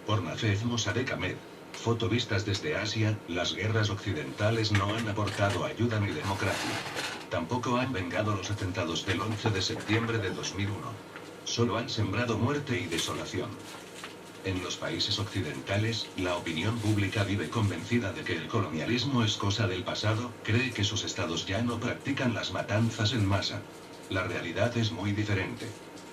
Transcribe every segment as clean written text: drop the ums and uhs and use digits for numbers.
Por Nafez Mossadegh Ahmed. Foto vistas desde Asia, las guerras occidentales no han aportado ayuda ni democracia. Tampoco han vengado los atentados del 11 de septiembre de 2001. Solo han sembrado muerte y desolación. En los países occidentales, la opinión pública vive convencida de que el colonialismo es cosa del pasado, cree que sus estados ya no practican las matanzas en masa. La realidad es muy diferente.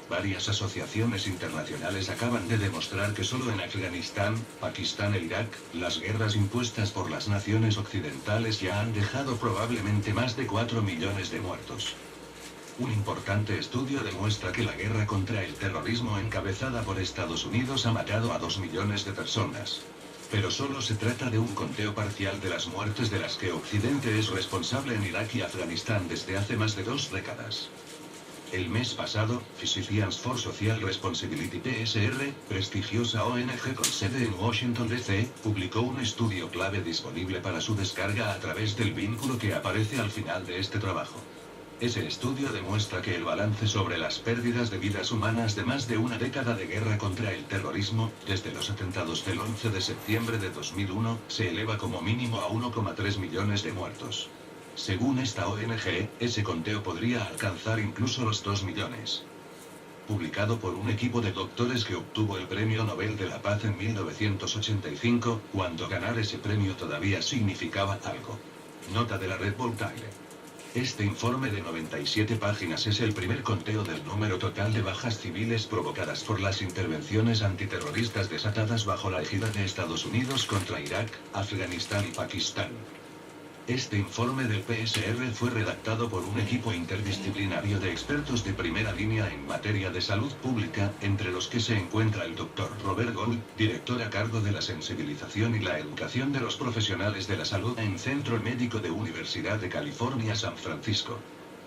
Varias asociaciones internacionales acaban de demostrar que solo en Afganistán, Pakistán e Irak, las guerras impuestas por las naciones occidentales ya han dejado probablemente más de 4 millones de muertos. Un importante estudio demuestra que la guerra contra el terrorismo encabezada por Estados Unidos ha matado a 2 millones de personas. Pero solo se trata de un conteo parcial de las muertes de las que Occidente es responsable en Irak y Afganistán desde hace más de 2 décadas. El mes pasado, Physicians for Social Responsibility PSR, prestigiosa ONG con sede en Washington DC, publicó un estudio clave disponible para su descarga a través del vínculo que aparece al final de este trabajo. Ese estudio demuestra que el balance sobre las pérdidas de vidas humanas de más de una década de guerra contra el terrorismo, desde los atentados del 11 de septiembre de 2001, se eleva como mínimo a 1,3 millones de muertos. Según esta ONG, ese conteo podría alcanzar incluso los 2 millones. Publicado por un equipo de doctores que obtuvo el Premio Nobel de la Paz en 1985, cuando ganar ese premio todavía significaba algo. Nota de la Red Voltaire. Este informe de 97 páginas es el primer conteo del número total de bajas civiles provocadas por las intervenciones antiterroristas desatadas bajo la égida de Estados Unidos contra Irak, Afganistán y Pakistán. Este informe del PSR fue redactado por un equipo interdisciplinario de expertos de primera línea en materia de salud pública, entre los que se encuentra el Dr. Robert Gold, director a cargo de la sensibilización y la educación de los profesionales de la salud en Centro Médico de Universidad de California, San Francisco.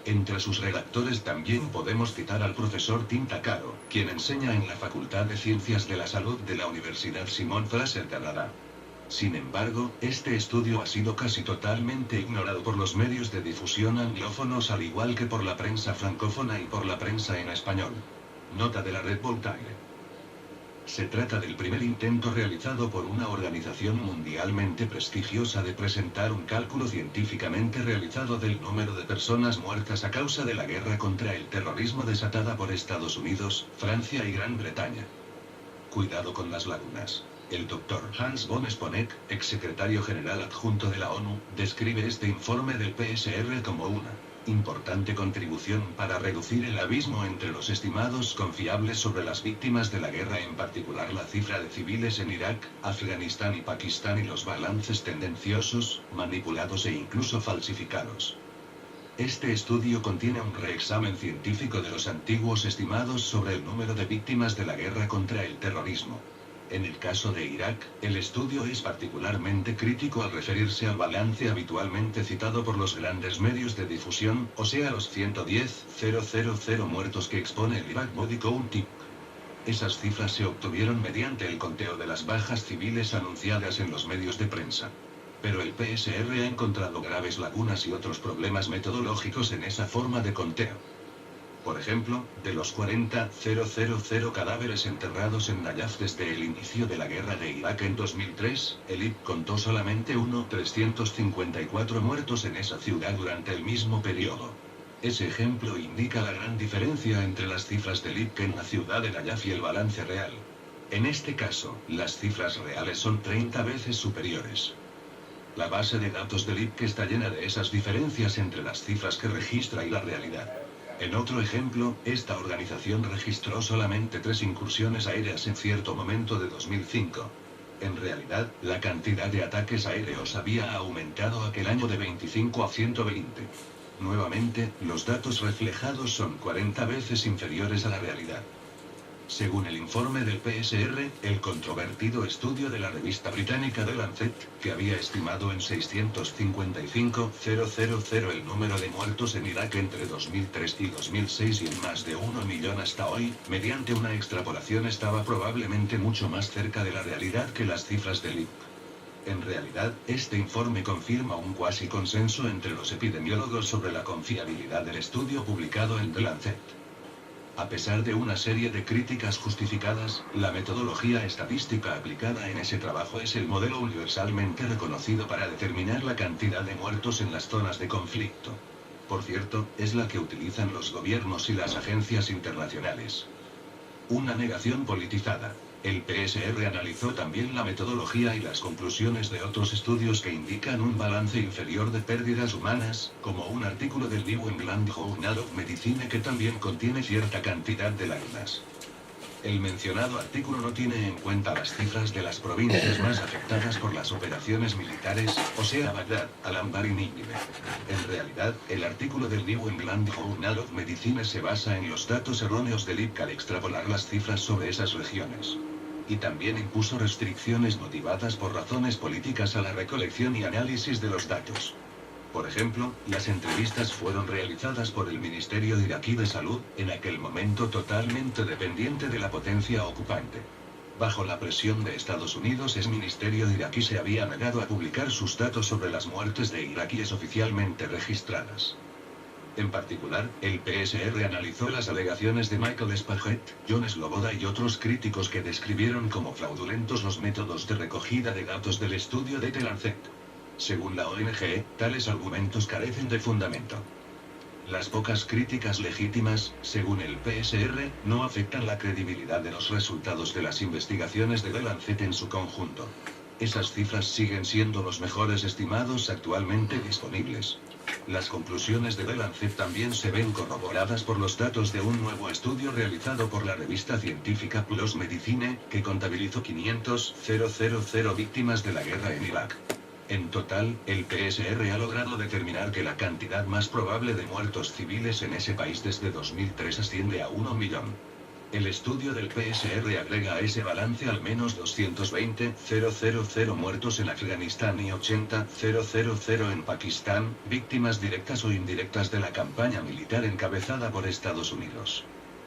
Entre sus redactores también podemos citar al profesor Tim Takaro, quien enseña en la Facultad de Ciencias de la Salud de la Universidad Simon Fraser, Canadá. Sin embargo, este estudio ha sido casi totalmente ignorado por los medios de difusión anglófonos al igual que por la prensa francófona y por la prensa en español. Nota de la Red Voltaire. Se trata del primer intento realizado por una organización mundialmente prestigiosa de presentar un cálculo científicamente realizado del número de personas muertas a causa de la guerra contra el terrorismo desatada por Estados Unidos, Francia y Gran Bretaña. Cuidado con las lagunas. El Dr. Hans von Sponeck, exsecretario general adjunto de la ONU, describe este informe del PSR como una importante contribución para reducir el abismo entre los estimados confiables sobre las víctimas de la guerra, en particular la cifra de civiles en Irak, Afganistán y Pakistán, y los balances tendenciosos, manipulados e incluso falsificados. Este estudio contiene un reexamen científico de los antiguos estimados sobre el número de víctimas de la guerra contra el terrorismo. En el caso de Irak, el estudio es particularmente crítico al referirse al balance habitualmente citado por los grandes medios de difusión, o sea los 110,000 muertos que expone el Iraq Body Counting. Esas cifras se obtuvieron mediante el conteo de las bajas civiles anunciadas en los medios de prensa. Pero el PSR ha encontrado graves lagunas y otros problemas metodológicos en esa forma de conteo. Por ejemplo, de los 40,000 cadáveres enterrados en Nayaf desde el inicio de la guerra de Irak en 2003, el IP contó solamente 354 muertos en esa ciudad durante el mismo periodo. Ese ejemplo indica la gran diferencia entre las cifras del IP en la ciudad de Nayaf y el balance real. En este caso, las cifras reales son 30 veces superiores. La base de datos del IP está llena de esas diferencias entre las cifras que registra y la realidad. En otro ejemplo, esta organización registró solamente 3 incursiones aéreas en cierto momento de 2005. En realidad, la cantidad de ataques aéreos había aumentado aquel año de 25 a 120. Nuevamente, los datos reflejados son 40 veces inferiores a la realidad. Según el informe del PSR, el controvertido estudio de la revista británica The Lancet, que había estimado en 655,000 el número de muertos en Irak entre 2003 y 2006 y en más de 1 millón hasta hoy, mediante una extrapolación estaba probablemente mucho más cerca de la realidad que las cifras del IP. En realidad, este informe confirma un cuasi consenso entre los epidemiólogos sobre la confiabilidad del estudio publicado en The Lancet. A pesar de una serie de críticas justificadas, la metodología estadística aplicada en ese trabajo es el modelo universalmente reconocido para determinar la cantidad de muertos en las zonas de conflicto. Por cierto, es la que utilizan los gobiernos y las agencias internacionales. Una negación politizada. El PSR analizó también la metodología y las conclusiones de otros estudios que indican un balance inferior de pérdidas humanas, como un artículo del New England Journal of Medicine que también contiene cierta cantidad de lágrimas. El mencionado artículo no tiene en cuenta las cifras de las provincias más afectadas por las operaciones militares, o sea Bagdad, Al-Anbar y Nínive. En realidad, el artículo del New England Journal of Medicine se basa en los datos erróneos del IPC al extrapolar las cifras sobre esas regiones. Y también impuso restricciones motivadas por razones políticas a la recolección y análisis de los datos. Por ejemplo, las entrevistas fueron realizadas por el Ministerio Iraquí de Salud, en aquel momento totalmente dependiente de la potencia ocupante. Bajo la presión de Estados Unidos, el Ministerio Iraquí se había negado a publicar sus datos sobre las muertes de iraquíes oficialmente registradas. En particular, el PSR analizó las alegaciones de Michael Spaget, John Sloboda y otros críticos que describieron como fraudulentos los métodos de recogida de datos del estudio de The Lancet. Según la ONG, tales argumentos carecen de fundamento. Las pocas críticas legítimas, según el PSR, no afectan la credibilidad de los resultados de las investigaciones de The Lancet en su conjunto. Esas cifras siguen siendo los mejores estimados actualmente disponibles. Las conclusiones de The Lancet también se ven corroboradas por los datos de un nuevo estudio realizado por la revista científica PLOS Medicine, que contabilizó 500.000 víctimas de la guerra en Irak. En total, el PSR ha logrado determinar que la cantidad más probable de muertos civiles en ese país desde 2003 asciende a 1 millón. El estudio del PSR agrega a ese balance al menos 220.000 muertos en Afganistán y 80.000 en Pakistán, víctimas directas o indirectas de la campaña militar encabezada por Estados Unidos.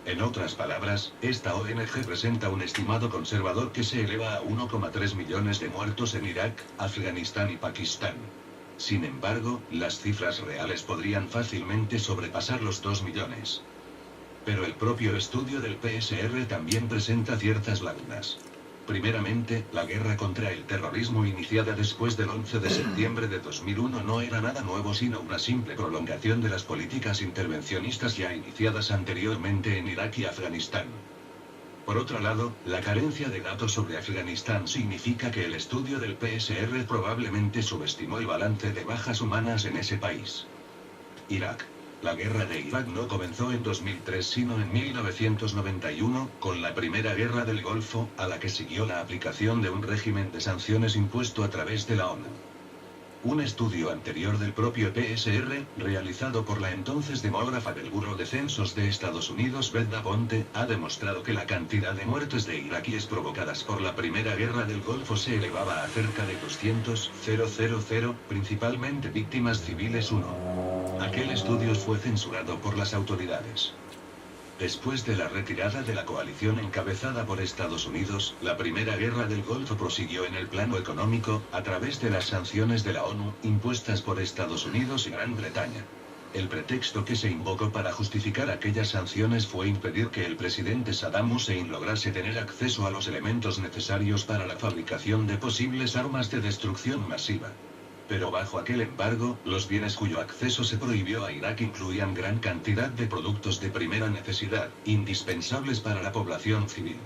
En otras palabras, esta ONG presenta un estimado conservador que se eleva a 1,3 millones de muertos en Irak, Afganistán y Pakistán. Sin embargo, las cifras reales podrían fácilmente sobrepasar los 2 millones. Pero el propio estudio del PSR también presenta ciertas lagunas. Primeramente, la guerra contra el terrorismo iniciada después del 11 de septiembre de 2001 no era nada nuevo sino una simple prolongación de las políticas intervencionistas ya iniciadas anteriormente en Irak y Afganistán. Por otro lado, la carencia de datos sobre Afganistán significa que el estudio del PSR probablemente subestimó el balance de bajas humanas en ese país. Irak. La guerra de Irak no comenzó en 2003 sino en 1991, con la primera guerra del Golfo, a la que siguió la aplicación de un régimen de sanciones impuesto a través de la ONU. Un estudio anterior del propio PSR, realizado por la entonces demógrafa del Buró de Censos de Estados Unidos Beth Ponte, ha demostrado que la cantidad de muertes de iraquíes provocadas por la primera guerra del Golfo se elevaba a cerca de 200.000, principalmente víctimas civiles 1. Aquel estudio fue censurado por las autoridades. Después de la retirada de la coalición encabezada por Estados Unidos, la primera guerra del Golfo prosiguió en el plano económico, a través de las sanciones de la ONU, impuestas por Estados Unidos y Gran Bretaña. El pretexto que se invocó para justificar aquellas sanciones fue impedir que el presidente Saddam Hussein lograse tener acceso a los elementos necesarios para la fabricación de posibles armas de destrucción masiva. Pero bajo aquel embargo, los bienes cuyo acceso se prohibió a Irak incluían gran cantidad de productos de primera necesidad, indispensables para la población civil.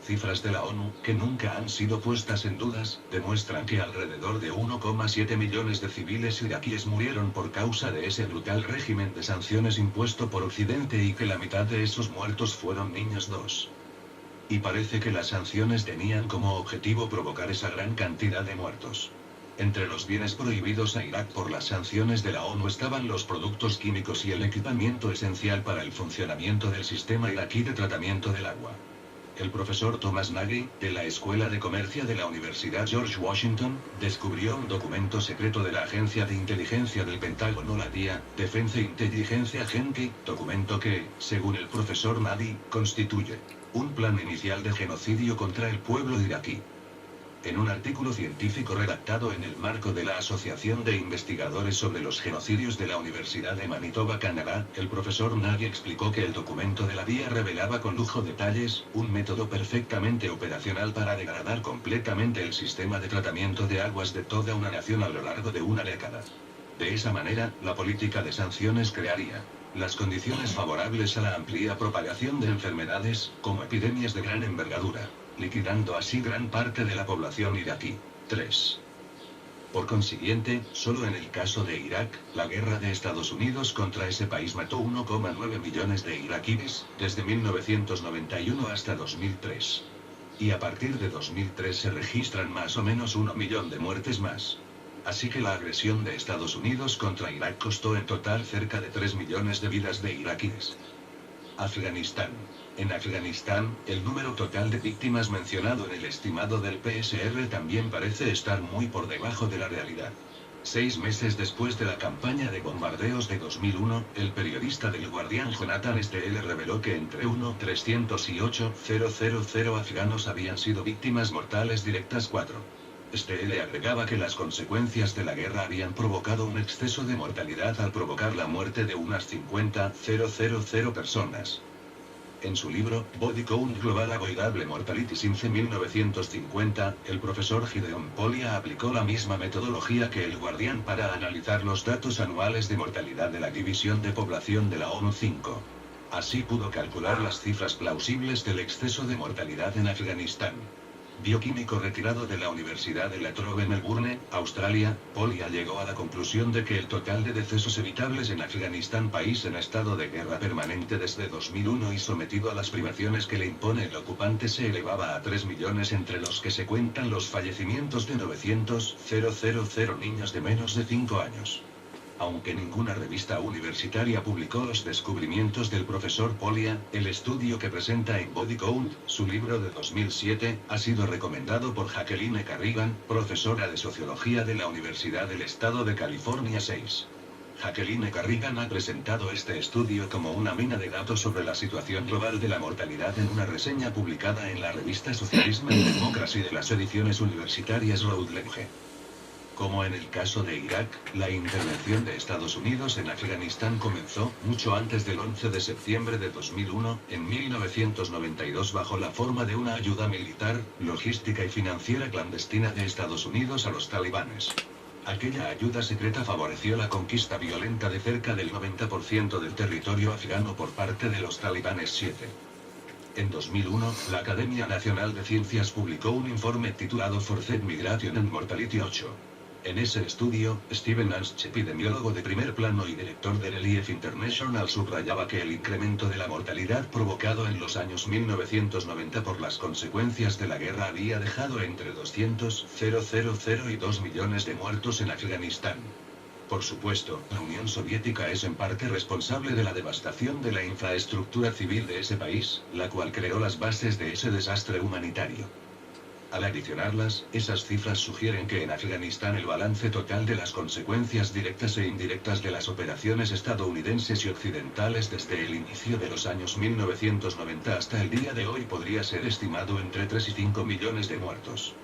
Cifras de la ONU, que nunca han sido puestas en dudas, demuestran que alrededor de 1,7 millones de civiles iraquíes murieron por causa de ese brutal régimen de sanciones impuesto por Occidente y que la mitad de esos muertos fueron niños 2. Y parece que las sanciones tenían como objetivo provocar esa gran cantidad de muertos. Entre los bienes prohibidos a Irak por las sanciones de la ONU estaban los productos químicos y el equipamiento esencial para el funcionamiento del sistema iraquí de tratamiento del agua. El profesor Thomas Nagy, de la Escuela de Comercio de la Universidad George Washington, descubrió un documento secreto de la Agencia de Inteligencia del Pentágono, la DIA, Defense Intelligence Agency, documento que, según el profesor Nagy, constituye un plan inicial de genocidio contra el pueblo iraquí. En un artículo científico redactado en el marco de la Asociación de Investigadores sobre los Genocidios de la Universidad de Manitoba, Canadá, el profesor Nagy explicó que el documento de la DIA revelaba con lujo detalles, un método perfectamente operacional para degradar completamente el sistema de tratamiento de aguas de toda una nación a lo largo de una década. De esa manera, la política de sanciones crearía las condiciones favorables a la amplia propagación de enfermedades, como epidemias de gran envergadura, liquidando así gran parte de la población iraquí. 3. Por consiguiente, solo en el caso de Irak, la guerra de Estados Unidos contra ese país mató 1,9 millones de iraquíes, desde 1991 hasta 2003. Y a partir de 2003 se registran más o menos 1 millón de muertes más. Así que la agresión de Estados Unidos contra Irak costó en total cerca de 3 millones de vidas de iraquíes. Afganistán. En Afganistán, el número total de víctimas mencionado en el estimado del PSR también parece estar muy por debajo de la realidad. 6 meses después de la campaña de bombardeos de 2001, el periodista del Guardián Jonathan Steel reveló que entre 1.300 y 8.000 afganos habían sido víctimas mortales directas. 4. Steel agregaba que las consecuencias de la guerra habían provocado un exceso de mortalidad al provocar la muerte de unas 50.000 personas. En su libro, Body Count Global Avoidable Mortality Since 1950, el profesor Gideon Polya aplicó la misma metodología que el Guardián para analizar los datos anuales de mortalidad de la División de Población de la ONU 5. Así pudo calcular las cifras plausibles del exceso de mortalidad en Afganistán. Bioquímico retirado de la Universidad de La Trobe en Melbourne, Australia, Polya llegó a la conclusión de que el total de decesos evitables en Afganistán, país en estado de guerra permanente desde 2001 y sometido a las privaciones que le impone el ocupante, se elevaba a 3 millones, entre los que se cuentan los fallecimientos de 900.000 niños de menos de 5 años. Aunque ninguna revista universitaria publicó los descubrimientos del profesor Polya, el estudio que presenta en Body Count, su libro de 2007, ha sido recomendado por Jacqueline Carrigan, profesora de Sociología de la Universidad del Estado de California 6. Jacqueline Carrigan ha presentado este estudio como una mina de datos sobre la situación global de la mortalidad en una reseña publicada en la revista Socialism and Democracy de las ediciones universitarias Routledge. Como en el caso de Irak, la intervención de Estados Unidos en Afganistán comenzó mucho antes del 11 de septiembre de 2001, en 1992, bajo la forma de una ayuda militar, logística y financiera clandestina de Estados Unidos a los talibanes. Aquella ayuda secreta favoreció la conquista violenta de cerca del 90% del territorio afgano por parte de los talibanes. 7. En 2001, la Academia Nacional de Ciencias publicó un informe titulado Forced Migration and Mortality 8. En ese estudio, Steven Ansch, epidemiólogo de primer plano y director de Relief International, subrayaba que el incremento de la mortalidad provocado en los años 1990 por las consecuencias de la guerra había dejado entre 200.000 y 2 millones de muertos en Afganistán. Por supuesto, la Unión Soviética es en parte responsable de la devastación de la infraestructura civil de ese país, la cual creó las bases de ese desastre humanitario. Al adicionarlas, esas cifras sugieren que en Afganistán el balance total de las consecuencias directas e indirectas de las operaciones estadounidenses y occidentales desde el inicio de los años 1990 hasta el día de hoy podría ser estimado entre 3 y 5 millones de muertos.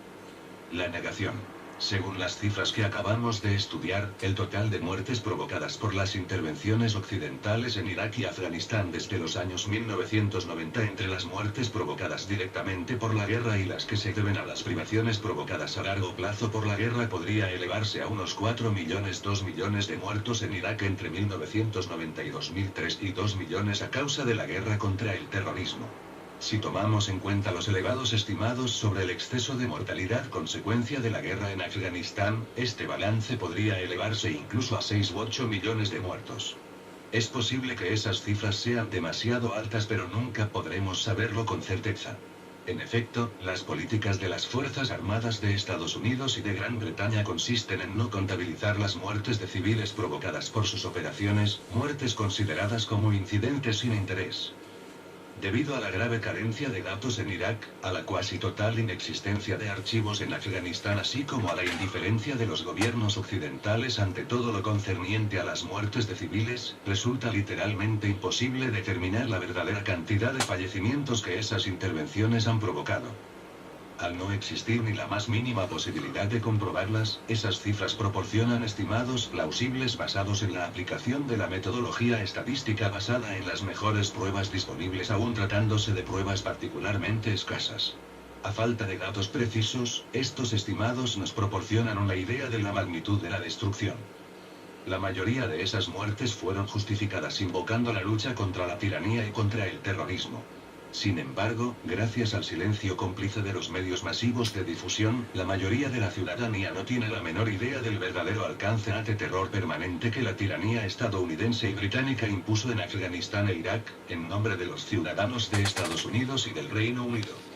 La negación. Según las cifras que acabamos de estudiar, el total de muertes provocadas por las intervenciones occidentales en Irak y Afganistán desde los años 1990, entre las muertes provocadas directamente por la guerra y las que se deben a las privaciones provocadas a largo plazo por la guerra, podría elevarse a unos 4 millones. 2 millones de muertos en Irak entre 1990 y 2003 y 2 millones a causa de la guerra contra el terrorismo. Si tomamos en cuenta los elevados estimados sobre el exceso de mortalidad consecuencia de la guerra en Afganistán, este balance podría elevarse incluso a 6 u 8 millones de muertos. Es posible que esas cifras sean demasiado altas, pero nunca podremos saberlo con certeza. En efecto, las políticas de las Fuerzas Armadas de Estados Unidos y de Gran Bretaña consisten en no contabilizar las muertes de civiles provocadas por sus operaciones, muertes consideradas como incidentes sin interés. Debido a la grave carencia de datos en Irak, a la cuasi total inexistencia de archivos en Afganistán, así como a la indiferencia de los gobiernos occidentales ante todo lo concerniente a las muertes de civiles, resulta literalmente imposible determinar la verdadera cantidad de fallecimientos que esas intervenciones han provocado. Al no existir ni la más mínima posibilidad de comprobarlas, esas cifras proporcionan estimados plausibles basados en la aplicación de la metodología estadística basada en las mejores pruebas disponibles, aún tratándose de pruebas particularmente escasas. A falta de datos precisos, estos estimados nos proporcionan una idea de la magnitud de la destrucción. La mayoría de esas muertes fueron justificadas invocando la lucha contra la tiranía y contra el terrorismo. Sin embargo, gracias al silencio cómplice de los medios masivos de difusión, la mayoría de la ciudadanía no tiene la menor idea del verdadero alcance de terror permanente que la tiranía estadounidense y británica impuso en Afganistán e Irak, en nombre de los ciudadanos de Estados Unidos y del Reino Unido.